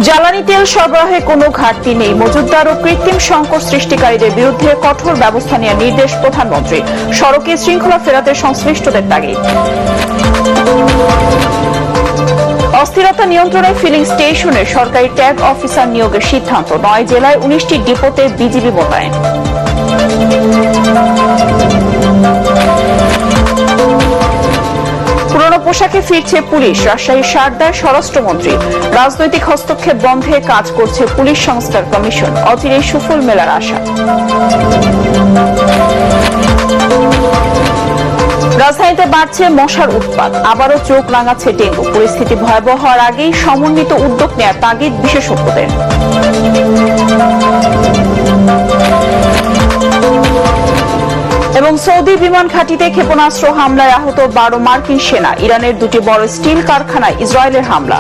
জ্বালানি তেল সরবরাহে কোনো ঘাটতি নেই, মজুতদার ও কৃত্রিম সংকট সৃষ্টিকারীদের বিরুদ্ধে কঠোর ব্যবস্থা নেওয়ার নির্দেশ প্রধানমন্ত্রী। সড়কে শৃঙ্খলা ফেরাতে সংশ্লিষ্টদের তাগিদ। অস্থিরতা নিয়ন্ত্রণে ফিলিং স্টেশনে সরকারি ট্যাগ অফিসার নিয়োগের সিদ্ধান্ত। 9 জেলায় 19টি ডিপোতে বিজিবি মোতায়েন। পুরনো পোশাকে ফিরছে পুলিশ। রাজশাহীর সারদায় স্বরাষ্ট্রমন্ত্রী। রাজনৈতিক হস্তক্ষেপ বন্ধে কাজ করছে পুলিশ সংস্কার কমিশন। অচিরেই সুফল মেলার আশা। রাজধানীতে বাড়ছে মশার উৎপাত। আবারও চোখ রাঙাচ্ছে ডেঙ্গু। পরিস্থিতি ভয়াবহ হওয়ার আগেই সমন্বিত উদ্যোগ নেওয়ার তাগিদ বিশেষজ্ঞদের। এবং সৌদি বিমান ঘাঁটিতে ক্ষেপণাস্ত্র হামলায় আহত 12 মার্কিন সেনা। ইরানের 2টি বড় স্টিল কারখানায় ইসরায়েলের হামলা।